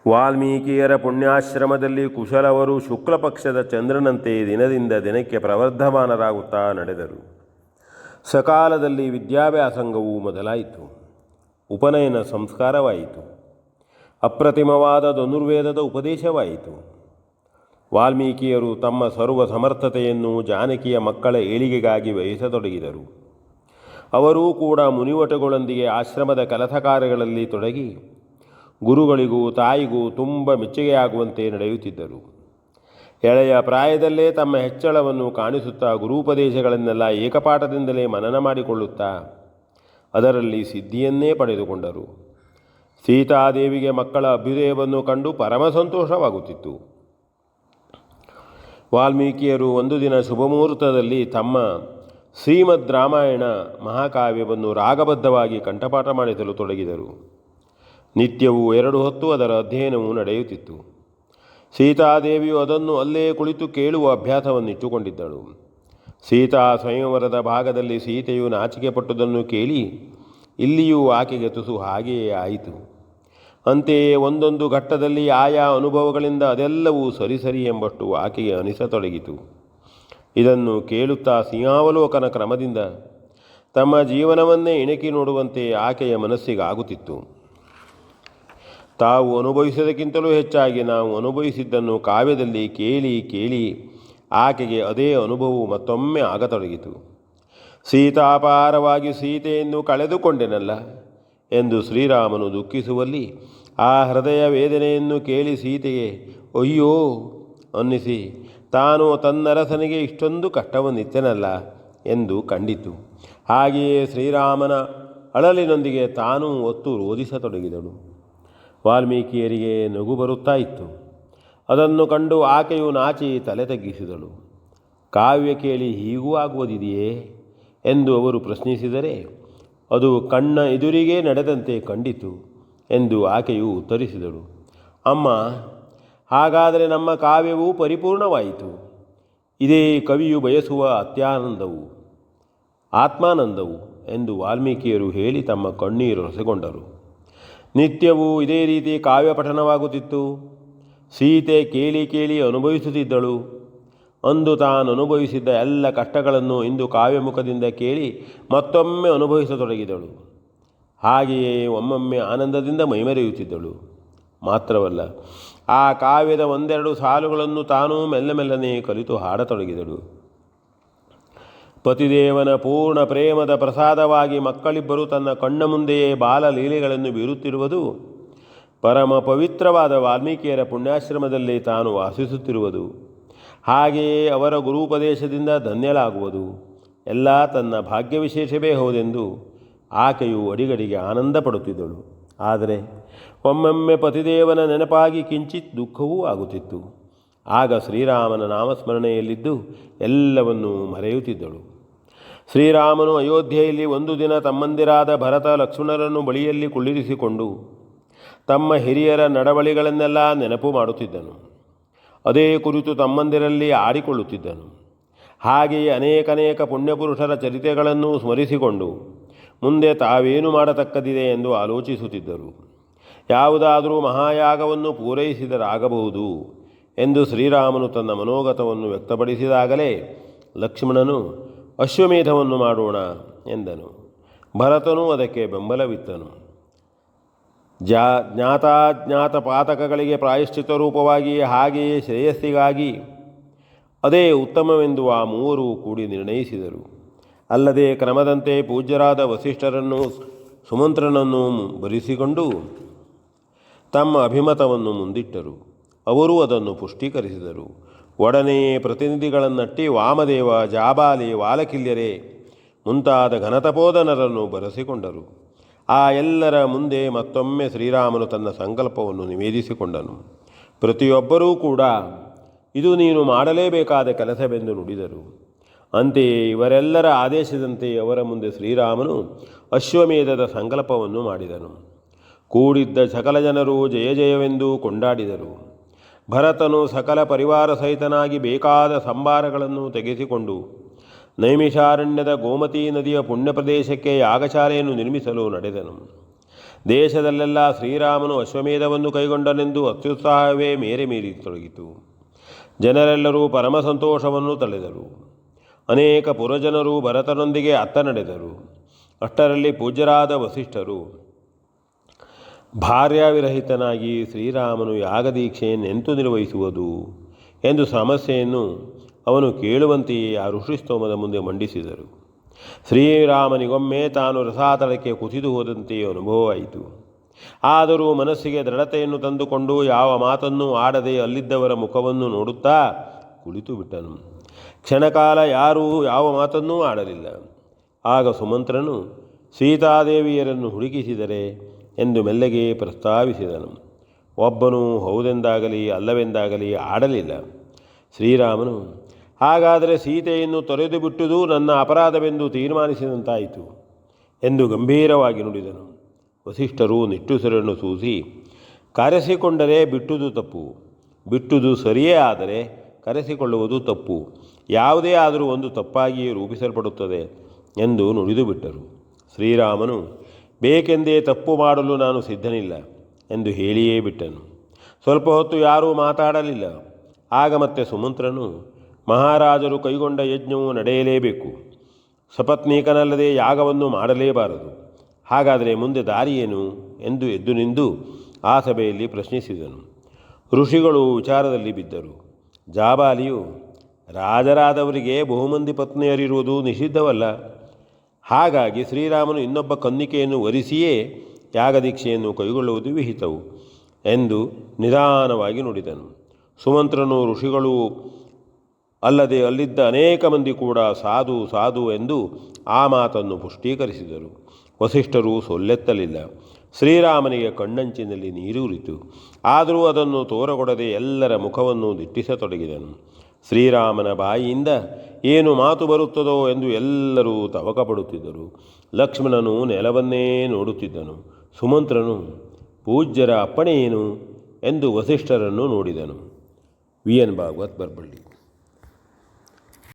ವಾಲ್ಮೀಕಿಯರ ಪುಣ್ಯಾಶ್ರಮದಲ್ಲಿ ಕುಶಲವರು ಶುಕ್ಲ ಪಕ್ಷದ ಚಂದ್ರನಂತೆ ದಿನದಿಂದ ದಿನಕ್ಕೆ ಪ್ರವರ್ಧಮಾನರಾಗುತ್ತಾ ನಡೆದರು. ಸಕಾಲದಲ್ಲಿ ವಿದ್ಯಾಭ್ಯಾಸಂಗವು ಮೊದಲಾಯಿತು. ಉಪನಯನ ಸಂಸ್ಕಾರವಾಯಿತು. ಅಪ್ರತಿಮವಾದ ಧನುರ್ವೇದದ ಉಪದೇಶವಾಯಿತು. ವಾಲ್ಮೀಕಿಯರು ತಮ್ಮ ಸರ್ವ ಸಮರ್ಥತೆಯನ್ನು ಜಾನಕಿಯ ಮಕ್ಕಳ ಏಳಿಗೆಗಾಗಿ ವಹಿಸತೊಡಗಿದರು. ಅವರೂ ಕೂಡ ಮುನಿವಟಗಳೊಂದಿಗೆ ಆಶ್ರಮದ ಕೆಲಸ ಕಾರ್ಯಗಳಲ್ಲಿ ತೊಡಗಿ ಗುರುಗಳಿಗೂ ತಾಯಿಗೂ ತುಂಬ ಮೆಚ್ಚುಗೆಯಾಗುವಂತೆ ನಡೆಯುತ್ತಿದ್ದರು. ಎಳೆಯ ಪ್ರಾಯದಲ್ಲೇ ತಮ್ಮ ಹೆಚ್ಚಳವನ್ನು ಕಾಣಿಸುತ್ತಾ ಗುರೂಪದೇಶಗಳನ್ನೆಲ್ಲ ಏಕಪಾಠದಿಂದಲೇ ಮನನ ಮಾಡಿಕೊಳ್ಳುತ್ತಾ ಅದರಲ್ಲಿ ಸಿದ್ಧಿಯನ್ನೇ ಪಡೆದುಕೊಂಡರು. ಸೀತಾದೇವಿಗೆ ಮಕ್ಕಳ ಅಭ್ಯುದಯವನ್ನು ಕಂಡು ಪರಮ ಸಂತೋಷವಾಗುತ್ತಿತ್ತು. ವಾಲ್ಮೀಕಿಯರು ಒಂದು ದಿನ ಶುಭಮುಹೂರ್ತದಲ್ಲಿ ತಮ್ಮ ಶ್ರೀಮದ್ ರಾಮಾಯಣ ಮಹಾಕಾವ್ಯವನ್ನು ರಾಗಬದ್ಧವಾಗಿ ಕಂಠಪಾಠ ಮಾಡಿಸಲು ತೊಡಗಿದರು. ನಿತ್ಯವೂ 2 ಹೊತ್ತು ಅದರ ಅಧ್ಯಯನವು ನಡೆಯುತ್ತಿತ್ತು. ಸೀತಾದೇವಿಯು ಅದನ್ನು ಅಲ್ಲೇ ಕುಳಿತು ಕೇಳುವ ಅಭ್ಯಾಸವನ್ನಿಟ್ಟುಕೊಂಡಿದ್ದಳು. ಸೀತಾ ಸ್ವಯಂವರದ ಭಾಗದಲ್ಲಿ ಸೀತೆಯು ನಾಚಿಕೆ ಪಟ್ಟುದನ್ನು ಕೇಳಿ ಇಲ್ಲಿಯೂ ಆಕೆಗೆ ತುಸು ಹಾಗೆಯೇ ಆಯಿತು. ಅಂತೆಯೇ ಒಂದೊಂದು ಘಟ್ಟದಲ್ಲಿ ಆಯಾ ಅನುಭವಗಳಿಂದ ಅದೆಲ್ಲವೂ ಸರಿಸರಿ ಎಂಬಷ್ಟು ಆಕೆಗೆ ಅನಿಸತೊಡಗಿತು. ಇದನ್ನು ಕೇಳುತ್ತಾ ಸಿಂಹಾವಲೋಕನ ಕ್ರಮದಿಂದ ತಮ್ಮ ಜೀವನವನ್ನೇ ಇಣಕಿ ನೋಡುವಂತೆ ಆಕೆಯ ಮನಸ್ಸಿಗಾಗುತ್ತಿತ್ತು. ತಾವು ಅನುಭವಿಸೋದಕ್ಕಿಂತಲೂ ಹೆಚ್ಚಾಗಿ ನಾವು ಅನುಭವಿಸಿದ್ದನ್ನು ಕಾವ್ಯದಲ್ಲಿ ಕೇಳಿ ಕೇಳಿ ಆಕೆಗೆ ಅದೇ ಅನುಭವವು ಮತ್ತೊಮ್ಮೆ ಆಗತೊಡಗಿತು. ಸೀತಾಪಾರವಾಗಿ ಸೀತೆಯನ್ನು ಕಳೆದುಕೊಂಡೆನಲ್ಲ ಎಂದು ಶ್ರೀರಾಮನು ದುಃಖಿಸುವಲ್ಲಿ ಆ ಹೃದಯ ವೇದನೆಯನ್ನು ಕೇಳಿ ಸೀತೆಗೆ ಅಯ್ಯೋ ಅನ್ನಿಸಿ ತಾನು ತನ್ನರಸನಿಗೆ ಇಷ್ಟೊಂದು ಕಷ್ಟವನ್ನಿತ್ತನಲ್ಲ ಎಂದು ಕಂಡಿತು. ಹಾಗೆಯೇ ಶ್ರೀರಾಮನ ಅಳಲಿನೊಂದಿಗೆ ತಾನೂ ಒತ್ತು ರೋಧಿಸತೊಡಗಿದಳು. ವಾಲ್ಮೀಕಿಯರಿಗೆ ನಗು ಬರುತ್ತಾ ಇತ್ತು. ಅದನ್ನು ಕಂಡು ಆಕೆಯು ನಾಚಿ ತಲೆ ತಗ್ಗಿಸಿದಳು. ಕಾವ್ಯ ಕೇಳಿ ಹೀಗೂ ಆಗುವುದಿದೆಯೇ ಎಂದು ಅವರು ಪ್ರಶ್ನಿಸಿದರೆ ಅದು ಕಣ್ಣ ಎದುರಿಗೆ ನಡೆದಂತೆ ಕಂಡಿತು ಎಂದು ಆಕೆಯು ಉತ್ತರಿಸಿದಳು. ಅಮ್ಮ, ಹಾಗಾದರೆ ನಮ್ಮ ಕಾವ್ಯವೂ ಪರಿಪೂರ್ಣವಾಯಿತು. ಇದೇ ಕವಿಯು ಬಯಸುವ ಅತ್ಯಾನಂದವು, ಆತ್ಮಾನಂದವು ಎಂದು ವಾಲ್ಮೀಕಿಯರು ಹೇಳಿ ತಮ್ಮ ಕಣ್ಣೀರು ರಸಗೊಂಡರು. ನಿತ್ಯವೂ ಇದೇ ರೀತಿ ಕಾವ್ಯ ಪಠನವಾಗುತ್ತಿತ್ತು. ಸೀತೆ ಕೇಳಿ ಕೇಳಿ ಅನುಭವಿಸುತ್ತಿದ್ದಳು. ಅಂದು ತಾನು ಅನುಭವಿಸಿದ್ದ ಎಲ್ಲ ಕಷ್ಟಗಳನ್ನು ಇಂದು ಕಾವ್ಯಮುಖದಿಂದ ಕೇಳಿ ಮತ್ತೊಮ್ಮೆ ಅನುಭವಿಸತೊಡಗಿದಳು. ಹಾಗೆಯೇ ಒಮ್ಮೊಮ್ಮೆ ಆನಂದದಿಂದ ಮೈಮರೆಯುತ್ತಿದ್ದಳು. ಮಾತ್ರವಲ್ಲ, ಆ ಕಾವ್ಯದ 1-2 ಸಾಲುಗಳನ್ನು ತಾನೂ ಮೆಲ್ಲನೆ ಕಲಿತು ಹಾಡತೊಡಗಿದಳು. ಪತಿದೇವನ ಪೂರ್ಣ ಪ್ರೇಮದ ಪ್ರಸಾದವಾಗಿ ಮಕ್ಕಳಿಬ್ಬರು ತನ್ನ ಕಣ್ಣ ಮುಂದೆಯೇ ಬಾಲಲೀಲೆಗಳನ್ನು ಬೀರುತ್ತಿರುವುದು, ಪರಮ ಪವಿತ್ರವಾದ ವಾಲ್ಮೀಕಿಯರ ಪುಣ್ಯಾಶ್ರಮದಲ್ಲಿ ತಾನು ವಾಸಿಸುತ್ತಿರುವುದು, ಹಾಗೆಯೇ ಅವರ ಗುರೂಪದೇಶದಿಂದ ಧನ್ಯಳಾಗುವುದು ಎಲ್ಲ ತನ್ನ ಭಾಗ್ಯ ವಿಶೇಷವೇ ಹೌದೆಂದು ಆಕೆಯು ಅಡಿಗಡಿಗೆ ಆನಂದ ಪಡುತ್ತಿದ್ದಳು. ಆದರೆ ಒಮ್ಮೊಮ್ಮೆ ಪತಿದೇವನ ನೆನಪಾಗಿ ಕಿಂಚಿತ್ ದುಃಖವೂ ಆಗುತ್ತಿತ್ತು. ಆಗ ಶ್ರೀರಾಮನ ನಾಮಸ್ಮರಣೆಯಲ್ಲಿದ್ದು ಎಲ್ಲವನ್ನೂ ಮರೆಯುತ್ತಿದ್ದಳು. ಶ್ರೀರಾಮನು ಅಯೋಧ್ಯೆಯಲ್ಲಿ ಒಂದು ದಿನ ತಮ್ಮಂದಿರಾದ ಭರತ ಲಕ್ಷ್ಮಣರನ್ನು ಬಳಿಯಲ್ಲಿ ಕುಳ್ಳಿರಿಸಿಕೊಂಡು ತಮ್ಮ ಹಿರಿಯರ ನಡವಳಿಗಳನ್ನೆಲ್ಲ ನೆನಪು ಮಾಡುತ್ತಿದ್ದನು. ಅದೇ ಕುರಿತು ತಮ್ಮಂದಿರಲ್ಲಿ ಆಡಿಕೊಳ್ಳುತ್ತಿದ್ದನು. ಹಾಗೆಯೇ ಅನೇಕ ಪುಣ್ಯಪುರುಷರ ಚರಿತೆಗಳನ್ನು ಸ್ಮರಿಸಿಕೊಂಡು ಮುಂದೆ ತಾವೇನು ಮಾಡತಕ್ಕದಿದೆ ಎಂದು ಆಲೋಚಿಸುತ್ತಿದ್ದರು. ಯಾವುದಾದರೂ ಮಹಾಯಾಗವನ್ನು ಪೂರೈಸಿದರಾಗಬಹುದು ಎಂದು ಶ್ರೀರಾಮನು ತನ್ನ ಮನೋಗತವನ್ನು ವ್ಯಕ್ತಪಡಿಸಿದಾಗಲೇ ಲಕ್ಷ್ಮಣನು ಅಶ್ವಮೇಧವನ್ನು ಮಾಡೋಣ ಎಂದನು. ಭರತನು ಅದಕ್ಕೆ ಬೆಂಬಲವಿತ್ತನು. ಜ್ಞಾತಾಜ್ಞಾತ ಪಾತಕಗಳಿಗೆ ಪ್ರಾಯಶ್ಚಿತ ರೂಪವಾಗಿ ಹಾಗೆಯೇ ಶ್ರೇಯಸ್ಸಿಗಾಗಿ ಅದೇ ಉತ್ತಮವೆಂದು ಆ ಮೂವರು ಕೂಡಿ ನಿರ್ಣಯಿಸಿದರು. ಅಲ್ಲದೆ ಕ್ರಮದಂತೆ ಪೂಜ್ಯರಾದ ವಸಿಷ್ಠರನ್ನು ಸುಮಂತ್ರನನ್ನು ಬರಿಸಿಕೊಂಡು ತಮ್ಮ ಅಭಿಮತವನ್ನು ಮುಂದಿಟ್ಟರು. ಅವರೂ ಅದನ್ನು ಪುಷ್ಟೀಕರಿಸಿದರು. ಒಡನೆಯೇ ಪ್ರತಿನಿಧಿಗಳನ್ನಟ್ಟಿ ವಾಮದೇವ, ಜಾಬಾಲಿ, ವಾಲಕಿಲ್ಯರೇ ಮುಂತಾದ ಘನತಪೋಧನರನ್ನು ಬರೆಸಿಕೊಂಡರು. ಆ ಎಲ್ಲರ ಮುಂದೆ ಮತ್ತೊಮ್ಮೆ ಶ್ರೀರಾಮನು ತನ್ನ ಸಂಕಲ್ಪವನ್ನು ನಿವೇದಿಸಿಕೊಂಡನು. ಪ್ರತಿಯೊಬ್ಬರೂ ಕೂಡ ಇದು ನೀನು ಮಾಡಲೇಬೇಕಾದ ಕೆಲಸವೆಂದು ನುಡಿದರು. ಅಂತೆಯೇ ಇವರೆಲ್ಲರ ಆದೇಶದಂತೆ ಅವರ ಮುಂದೆ ಶ್ರೀರಾಮನು ಅಶ್ವಮೇಧದ ಸಂಕಲ್ಪವನ್ನು ಮಾಡಿದನು. ಕೂಡಿದ್ದ ಸಕಲ ಜನರು ಜಯ ಜಯವೆಂದು ಕೊಂಡಾಡಿದರು. ಭರತನು ಸಕಲ ಪರಿವಾರ ಸಹಿತನಾಗಿ ಬೇಕಾದ ಸಂಭಾರಗಳನ್ನು ತೆಗೆಸಿಕೊಂಡು ನೈಮಿಷಾರಣ್ಯದ ಗೋಮತೀ ನದಿಯ ಪುಣ್ಯ ಪ್ರದೇಶಕ್ಕೆ ಯಾಗಶಾಲೆಯನ್ನು ನಿರ್ಮಿಸಲು ನಡೆದನು. ದೇಶದಲ್ಲೆಲ್ಲ ಶ್ರೀರಾಮನು ಅಶ್ವಮೇಧವನ್ನು ಕೈಗೊಂಡನೆಂದು ಅತ್ಯುತ್ಸಾಹವೇ ಮೇರೆ ಮೀರಿತೊಡಗಿತು. ಜನರೆಲ್ಲರೂ ಪರಮ ಸಂತೋಷವನ್ನು ತಳೆದರು. ಅನೇಕ ಪುರಜನರು ಭರತನೊಂದಿಗೆ ಅತ್ತ ನಡೆದರು. ಅಷ್ಟರಲ್ಲಿ ಪೂಜ್ಯರಾದ ವಸಿಷ್ಠರು, ಭಾರ್ಯಾವಿರಹಿತನಾಗಿ ಶ್ರೀರಾಮನು ಯಾಗದೀಕ್ಷೆಯನ್ನೆಂತು ನಿರ್ವಹಿಸುವುದು ಎಂದು ಸಮಸ್ಯೆಯನ್ನು ಅವನು ಕೇಳುವಂತೆಯೇ ಆ ಋಷಿಸ್ತೋಮದ ಮುಂದೆ ಮಂಡಿಸಿದರು. ಶ್ರೀರಾಮನಿಗೊಮ್ಮೆ ತಾನು ರಸಾತಳಕ್ಕೆ ಕುಸಿದು ಹೋದಂತೆಯೇ ಅನುಭವವಾಯಿತು. ಆದರೂ ಮನಸ್ಸಿಗೆ ದೃಢತೆಯನ್ನು ತಂದುಕೊಂಡು ಯಾವ ಮಾತನ್ನೂ ಆಡದೆ ಅಲ್ಲಿದ್ದವರ ಮುಖವನ್ನು ನೋಡುತ್ತಾ ಕುಳಿತು ಬಿಟ್ಟನು. ಕ್ಷಣಕಾಲ ಯಾರೂ ಯಾವ ಮಾತನ್ನೂ ಆಡಲಿಲ್ಲ. ಆಗ ಸುಮಂತ್ರನು ಸೀತಾದೇವಿಯರನ್ನು ಹುಡುಕಿಸಿದರೆ ಎಂದು ಮೆಲ್ಲಗೆ ಪ್ರಸ್ತಾವಿಸಿದನು. ಒಬ್ಬನು ಹೌದೆಂದಾಗಲಿ ಅಲ್ಲವೆಂದಾಗಲಿ ಆಡಲಿಲ್ಲ. ಶ್ರೀರಾಮನು, ಹಾಗಾದರೆ ಸೀತೆಯನ್ನು ತೊರೆದು ಬಿಟ್ಟುದು ನನ್ನ ಅಪರಾಧವೆಂದು ತೀರ್ಮಾನಿಸಿದಂತಾಯಿತು ಎಂದು ಗಂಭೀರವಾಗಿ ನುಡಿದನು. ವಸಿಷ್ಠರು ನಿಟ್ಟುಸಿರನ್ನು ಸೂಸಿ, ಕರೆಸಿಕೊಂಡರೆ ಬಿಟ್ಟುದು ತಪ್ಪು, ಬಿಟ್ಟುದು ಸರಿಯೇ ಆದರೆ ಕರೆಸಿಕೊಳ್ಳುವುದು ತಪ್ಪು, ಯಾವುದೇ ಆದರೂ ಒಂದು ತಪ್ಪಾಗಿಯೇ ರೂಪಿಸಲ್ಪಡುತ್ತದೆ ಎಂದು ನುಡಿದು ಬಿಟ್ಟರು. ಶ್ರೀರಾಮನು, ಬೇಕೆಂದೇ ತಪ್ಪು ಮಾಡಲು ನಾನು ಸಿದ್ಧನಿಲ್ಲ ಎಂದು ಹೇಳಿಯೇ ಬಿಟ್ಟನು. ಸ್ವಲ್ಪ ಹೊತ್ತು ಯಾರೂ ಮಾತಾಡಲಿಲ್ಲ. ಆಗ ಮತ್ತೆ ಸುಮಂತ್ರನು, ಮಹಾರಾಜರು ಕೈಗೊಂಡ ಯಜ್ಞವು ನಡೆಯಲೇಬೇಕು, ಸಪತ್ನೀಕನಲ್ಲದೆ ಯಾಗವನ್ನು ಮಾಡಲೇಬಾರದು. ಹಾಗಾದರೆ ಮುಂದೆ ದಾರಿಯೇನು ಎಂದು ಎದ್ದು ನಿಂದು ಆ ಸಭೆಯಲ್ಲಿ ಪ್ರಶ್ನಿಸಿದನು. ಋಷಿಗಳು ವಿಚಾರದಲ್ಲಿ ಬಿದ್ದರು. ಜಾಬಾಲಿಯು, ರಾಜರಾದವರಿಗೆ ಬಹುಮಂದಿ ಪತ್ನಿಯರಿರುವುದು ನಿಷಿದ್ಧವಲ್ಲ. ಹಾಗಾಗಿ ಶ್ರೀರಾಮನು ಇನ್ನೊಬ್ಬ ಕನ್ನಿಕೆಯನ್ನು ವರಿಸಿಯೇ ಯಾಗದೀಕ್ಷೆಯನ್ನು ಕೈಗೊಳ್ಳುವುದು ವಿಹಿತವು ಎಂದು ನಿಧಾನವಾಗಿ ನುಡಿದನು. ಸುಮಂತ್ರನು, ಋಷಿಗಳು ಅಲ್ಲದೆ ಅಲ್ಲಿದ್ದ ಅನೇಕ ಮಂದಿ ಕೂಡ ಸಾಧು ಸಾಧು ಎಂದು ಆ ಮಾತನ್ನು ಪುಷ್ಟೀಕರಿಸಿದರು. ವಸಿಷ್ಠರು ಸೊಲ್ಲೆತ್ತಲಿಲ್ಲ. ಶ್ರೀರಾಮನಿಗೆ ಕಣ್ಣಂಚಿನಲ್ಲಿ ನೀರೂರಿತು. ಆದರೂ ಅದನ್ನು ತೋರಗೊಡದೆ ಎಲ್ಲರ ಮುಖವನ್ನು ದಿಟ್ಟಿಸತೊಡಗಿದನು. ಶ್ರೀರಾಮನ ಬಾಯಿಯಿಂದ ಏನು ಮಾತು ಬರುತ್ತದೋ ಎಂದು ಎಲ್ಲರೂ ತವಕಪಡುತ್ತಿದ್ದರು. ಲಕ್ಷ್ಮಣನು ನೆಲವನ್ನೇ ನೋಡುತ್ತಿದ್ದನು. ಸುಮಂತ್ರನು, ಪೂಜ್ಯರ ಅಪ್ಪಣೆ ಏನು ಎಂದು ವಸಿಷ್ಠರನ್ನು ನೋಡಿದನು. V N Bhagwat, Baraballi.